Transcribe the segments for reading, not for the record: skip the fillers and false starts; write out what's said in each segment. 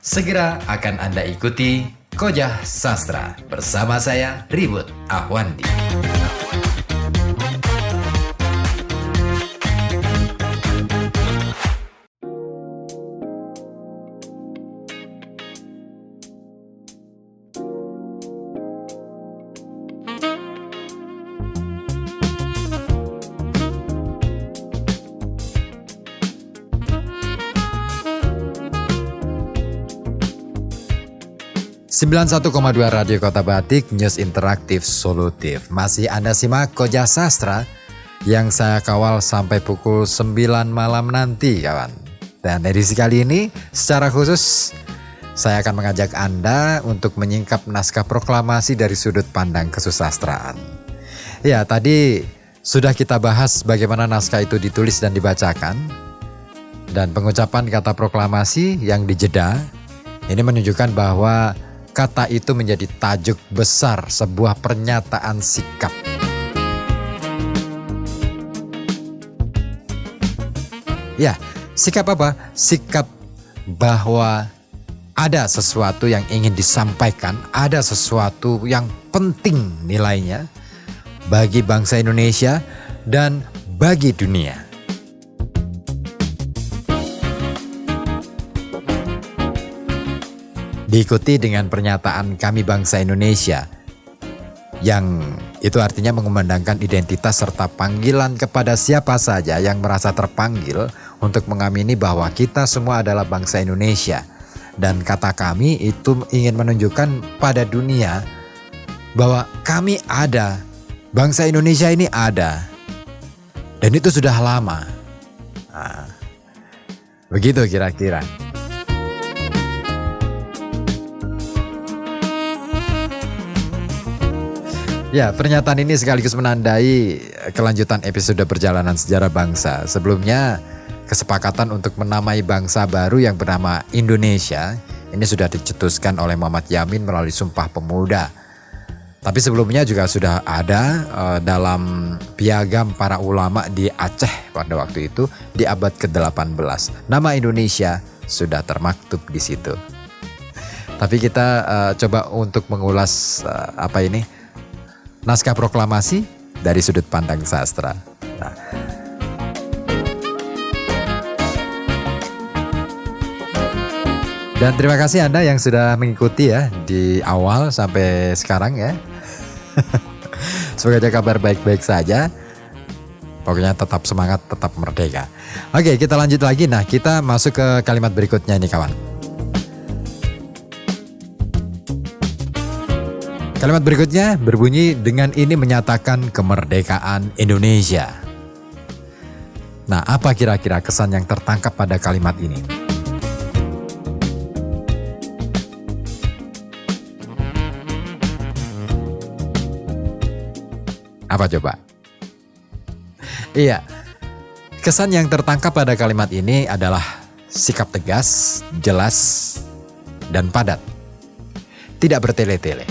Segera akan Anda ikuti Kojah Sastra bersama saya Ribut Ahwandi. 91,2 Radio Kota Batik, News Interaktif Solutif. Masih Anda simak Kojah Sastra yang saya kawal sampai pukul 9 malam nanti, kawan. Dan edisi kali ini secara khusus saya akan mengajak Anda untuk menyingkap naskah proklamasi dari sudut pandang kesusastraan. Ya, tadi sudah kita bahas bagaimana naskah itu ditulis dan dibacakan. Dan pengucapan kata proklamasi yang dijeda ini menunjukkan bahwa kata itu menjadi tajuk besar sebuah pernyataan sikap. Ya, sikap apa? Sikap bahwa ada sesuatu yang ingin disampaikan, ada sesuatu yang penting nilainya bagi bangsa Indonesia dan bagi dunia. Diikuti dengan pernyataan kami bangsa Indonesia yang itu artinya mengumandangkan identitas serta panggilan kepada siapa saja yang merasa terpanggil untuk mengamini bahwa kita semua adalah bangsa Indonesia. Dan kata kami itu ingin menunjukkan pada dunia bahwa kami ada, bangsa Indonesia ini ada. Dan itu sudah lama. Nah, begitu kira-kira. Ya, pernyataan ini sekaligus menandai kelanjutan episode perjalanan sejarah bangsa. Sebelumnya, kesepakatan untuk menamai bangsa baru yang bernama Indonesia ini sudah dicetuskan oleh Muhammad Yamin melalui Sumpah Pemuda. Tapi sebelumnya juga sudah ada dalam piagam para ulama di Aceh pada waktu itu di abad ke-18. Nama Indonesia sudah termaktub di situ. Tapi kita coba untuk mengulas naskah proklamasi dari sudut pandang sastra. Nah, dan terima kasih Anda yang sudah mengikuti ya di awal sampai sekarang ya. Semoga aja kabar baik-baik saja. Pokoknya tetap semangat, tetap merdeka. Oke, kita lanjut lagi. Nah, kita masuk ke kalimat berikutnya nih kawan. Kalimat berikutnya berbunyi dengan ini menyatakan kemerdekaan Indonesia. Nah, apa kira-kira kesan yang tertangkap pada kalimat ini? Apa coba? Iya, kesan yang tertangkap pada kalimat ini adalah sikap tegas, jelas, dan padat. Tidak bertele-tele.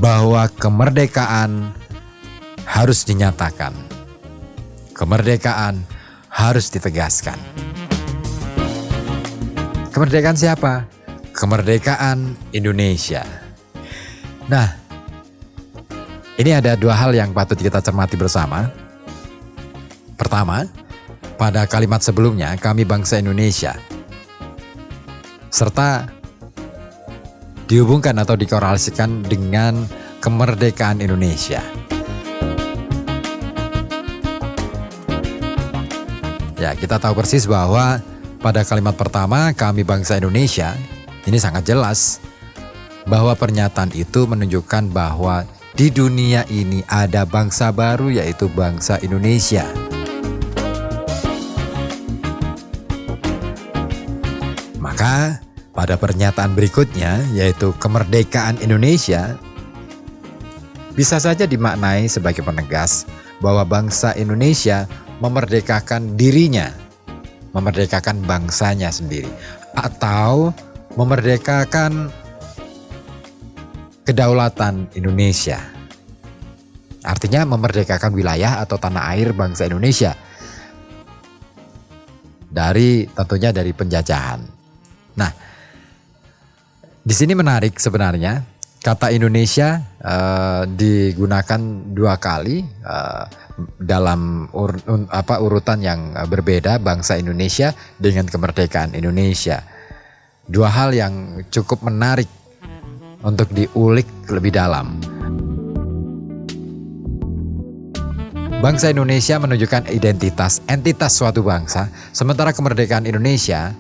Bahwa kemerdekaan harus dinyatakan. Kemerdekaan harus ditegaskan. Kemerdekaan siapa? Kemerdekaan Indonesia. Nah, ini ada dua hal yang patut kita cermati bersama. Pertama, pada kalimat sebelumnya kami bangsa Indonesia. Serta dihubungkan atau dikorelasikan dengan kemerdekaan Indonesia. Ya, kita tahu persis bahwa pada kalimat pertama kami bangsa Indonesia ini sangat jelas bahwa pernyataan itu menunjukkan bahwa di dunia ini ada bangsa baru yaitu bangsa Indonesia. Maka pada pernyataan berikutnya yaitu kemerdekaan Indonesia bisa saja dimaknai sebagai penegas bahwa bangsa Indonesia memerdekakan dirinya, memerdekakan bangsanya sendiri, atau memerdekakan kedaulatan Indonesia. Artinya memerdekakan wilayah atau tanah air bangsa Indonesia. tentunya dari penjajahan. Nah, di sini menarik sebenarnya kata Indonesia digunakan 2 kali dalam urutan yang berbeda, bangsa Indonesia dengan kemerdekaan Indonesia. 2 hal yang cukup menarik untuk diulik lebih dalam. Bangsa Indonesia menunjukkan entitas suatu bangsa, sementara kemerdekaan Indonesia,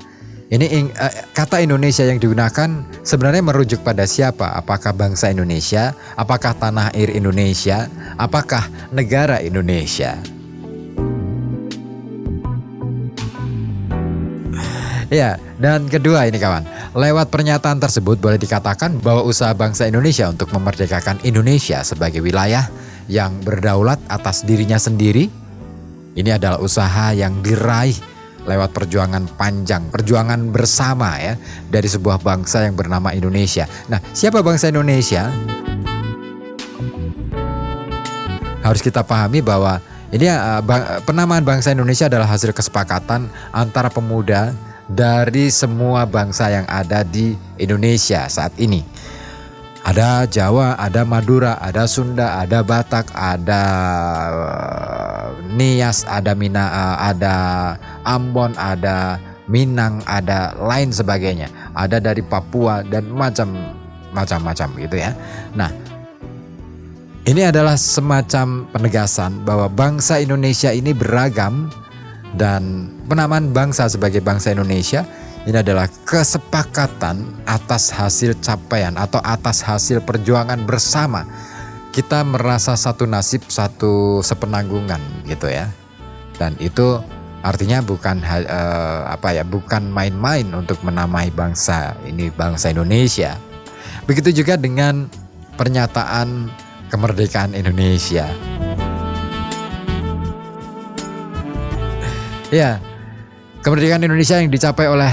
ini kata Indonesia yang digunakan sebenarnya merujuk pada siapa? Apakah bangsa Indonesia? Apakah tanah air Indonesia? Apakah negara Indonesia? Ya, dan kedua ini kawan, lewat pernyataan tersebut boleh dikatakan bahwa usaha bangsa Indonesia untuk memerdekakan Indonesia sebagai wilayah yang berdaulat atas dirinya sendiri, ini adalah usaha yang diraih lewat perjuangan panjang, perjuangan bersama ya dari sebuah bangsa yang bernama Indonesia. Nah, siapa bangsa Indonesia? Harus kita pahami bahwa ini penamaan bangsa Indonesia adalah hasil kesepakatan antara pemuda dari semua bangsa yang ada di Indonesia saat ini. Ada Jawa, ada Madura, ada Sunda, ada Batak, ada Nias, ada ada Ambon, ada Minang, ada lain sebagainya. Ada dari Papua dan macam-macam gitu ya. Nah, ini adalah semacam penegasan bahwa bangsa Indonesia ini beragam, dan penamaan bangsa sebagai bangsa Indonesia ini adalah kesepakatan atas hasil capaian atau atas hasil perjuangan bersama. Kita merasa satu nasib, satu sepenanggungan gitu ya. Dan itu artinya bukan bukan main-main untuk menamai bangsa ini, bangsa Indonesia. Begitu juga dengan pernyataan kemerdekaan Indonesia. Ya, kemerdekaan Indonesia yang dicapai oleh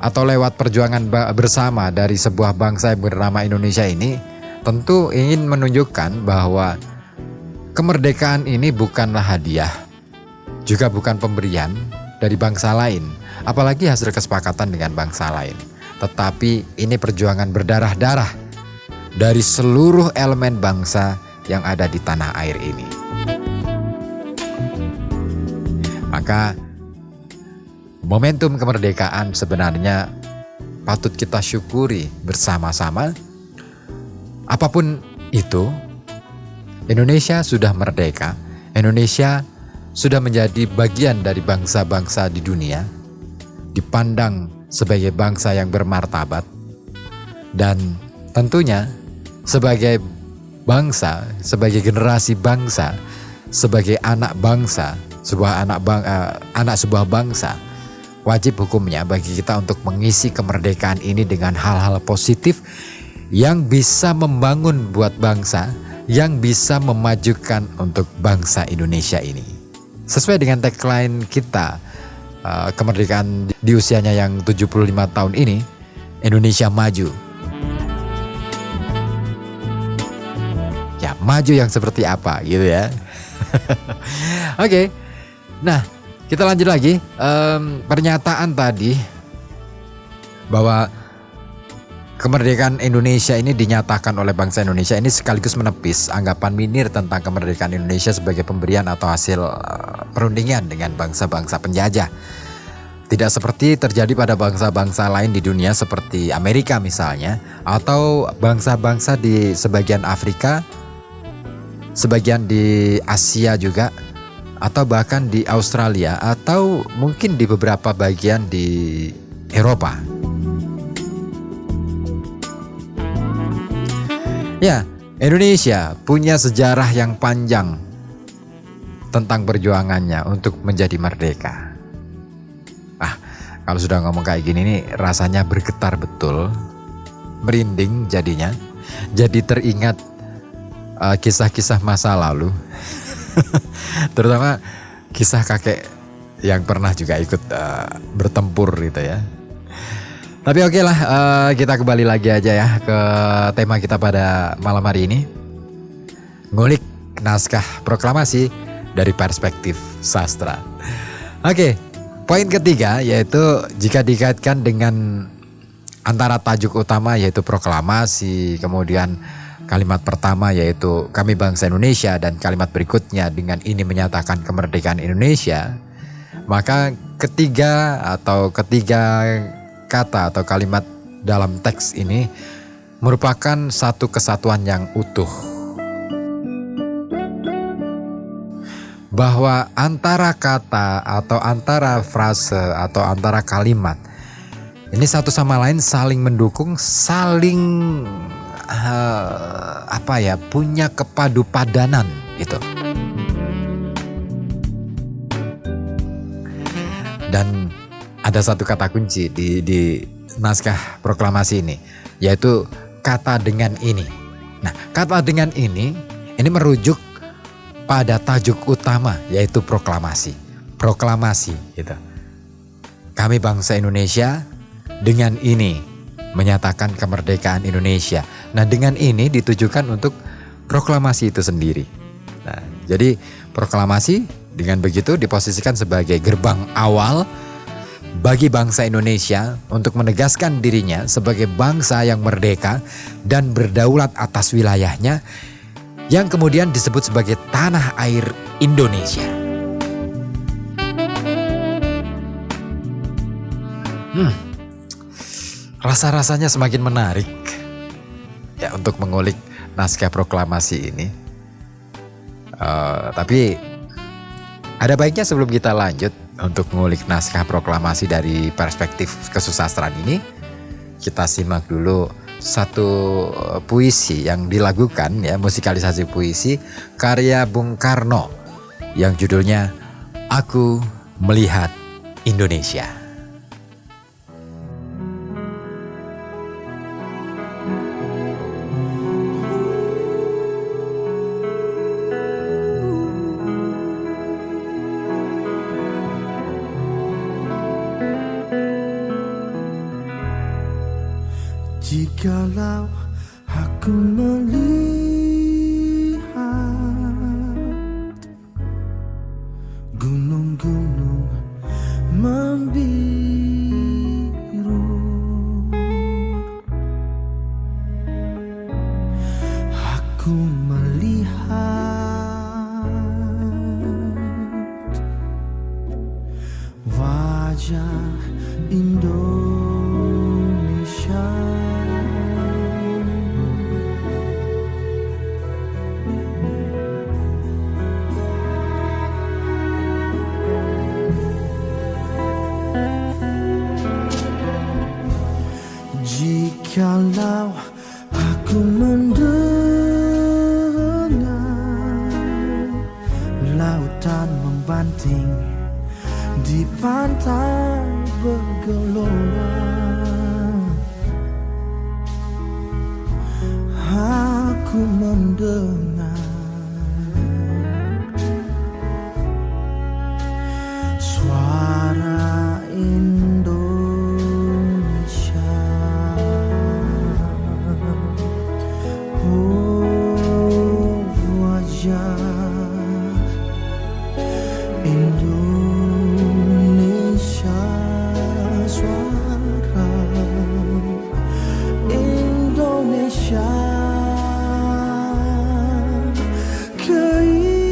atau lewat perjuangan bersama dari sebuah bangsa yang bernama Indonesia ini tentu ingin menunjukkan bahwa kemerdekaan ini bukanlah hadiah, juga bukan pemberian dari bangsa lain, apalagi hasil kesepakatan dengan bangsa lain. Tetapi ini perjuangan berdarah-darah dari seluruh elemen bangsa yang ada di tanah air ini. Maka momentum kemerdekaan sebenarnya patut kita syukuri bersama-sama. Apapun itu, Indonesia sudah merdeka. Indonesia sudah menjadi bagian dari bangsa-bangsa di dunia, dipandang sebagai bangsa yang bermartabat. Dan tentunya sebagai bangsa, sebagai generasi bangsa, sebagai anak bangsa, anak sebuah bangsa, wajib hukumnya bagi kita untuk mengisi kemerdekaan ini dengan hal-hal positif yang bisa membangun buat bangsa, yang bisa memajukan untuk bangsa Indonesia ini. Sesuai dengan tagline kita, kemerdekaan di usianya yang 75 tahun ini, Indonesia maju. Ya, maju yang seperti apa gitu ya. Oke. Nah, kita lanjut lagi. Pernyataan tadi bahwa kemerdekaan Indonesia ini dinyatakan oleh bangsa Indonesia ini sekaligus menepis anggapan minir tentang kemerdekaan Indonesia sebagai pemberian atau hasil perundingan dengan bangsa-bangsa penjajah. Tidak seperti terjadi pada bangsa-bangsa lain di dunia seperti Amerika misalnya, atau bangsa-bangsa di sebagian Afrika, sebagian di Asia juga, atau bahkan di Australia, atau mungkin di beberapa bagian di Eropa. Ya, Indonesia punya sejarah yang panjang tentang perjuangannya untuk menjadi merdeka. Kalau sudah ngomong kayak gini nih rasanya bergetar betul, merinding jadinya. Jadi teringat kisah-kisah masa lalu. Terutama kisah kakek yang pernah juga ikut bertempur gitu ya. Tapi oke lah, kita kembali lagi aja ya ke tema kita pada malam hari ini. Ngulik naskah proklamasi dari perspektif sastra. Oke, Poin ketiga yaitu jika dikaitkan dengan antara tajuk utama yaitu proklamasi, kemudian kalimat pertama yaitu kami bangsa Indonesia dan kalimat berikutnya dengan ini menyatakan kemerdekaan Indonesia, maka ketiga kata atau kalimat dalam teks ini merupakan satu kesatuan yang utuh. Bahwa antara kata atau antara frase atau antara kalimat ini satu sama lain saling mendukung, saling punya kepadu-padanan gitu. Dan ada satu kata kunci di naskah proklamasi ini, yaitu kata dengan ini. Nah, kata dengan ini merujuk pada tajuk utama yaitu proklamasi. Proklamasi gitu. Kami bangsa Indonesia dengan ini menyatakan kemerdekaan Indonesia. Nah, dengan ini ditujukan untuk proklamasi itu sendiri. Nah, jadi proklamasi dengan begitu diposisikan sebagai gerbang awal bagi bangsa Indonesia untuk menegaskan dirinya sebagai bangsa yang merdeka dan berdaulat atas wilayahnya yang kemudian disebut sebagai tanah air Indonesia. Rasa-rasanya semakin menarik ya untuk mengulik naskah proklamasi ini. Tapi ada baiknya sebelum kita lanjut untuk mengulik naskah proklamasi dari perspektif kesusastraan ini, kita simak dulu satu puisi yang dilakukan ya, musikalisasi puisi karya Bung Karno yang judulnya Aku Melihat Indonesia. Jikalau aku melihat gunung-gunung membiru, aku melihat wajah Indonesia. Jikalau aku mendengar lautan membanting di pantai bergelora, aku mendengar suara Indonesia. Oh, wajah Indonesia, suara Indonesia, keindahan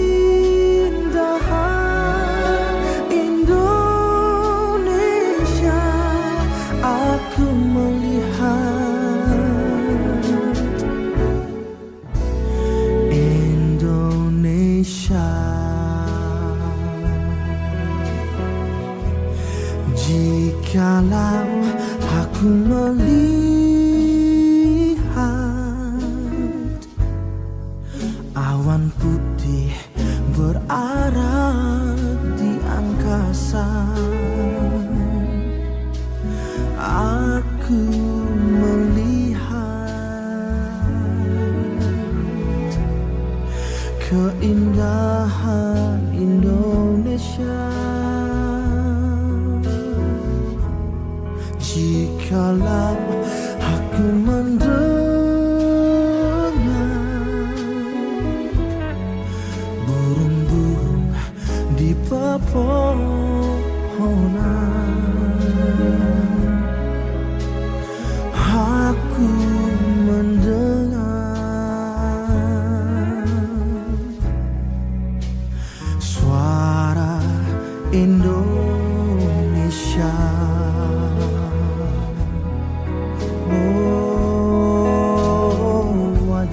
Indonesia, aku melihat Indonesia. Jikalau aku melihat awan putih berarah di angkasa, aku melihat keindahan Indonesia. Jikalau aku mendengar burung-burung di pepohonan,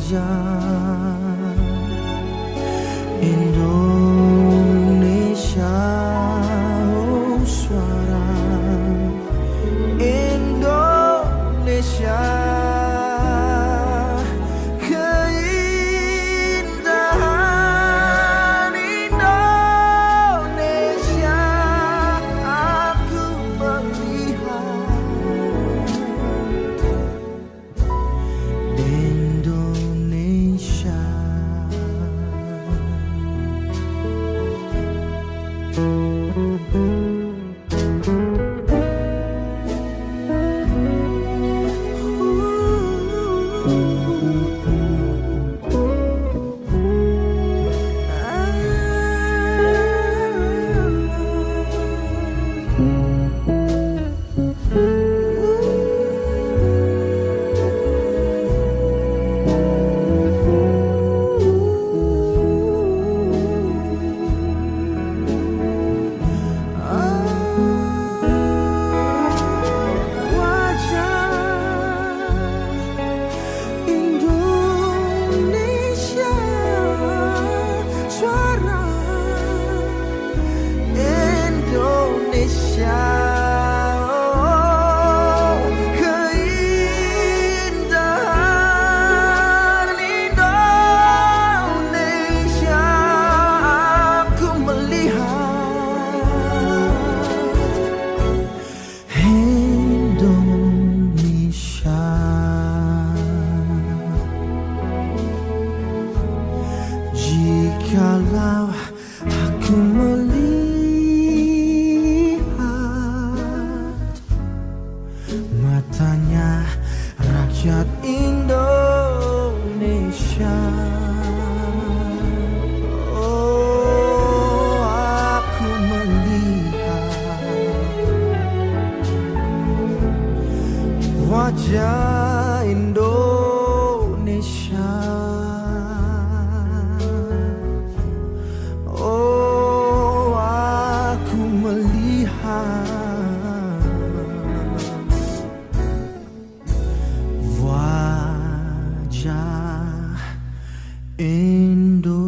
wajah Indonesia, oh suara Indonesia. Keindahan Indonesia aku melihat Indonesia. Jikalau aku melihat matanya rakyat Indonesia, oh aku melihat wajah Indonesia. Oh, aku melihat wajah Indonesia.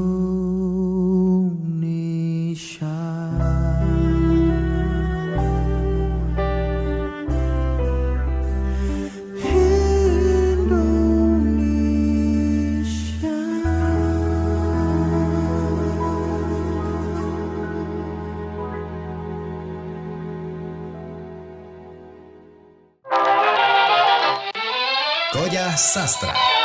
Koja Sastra.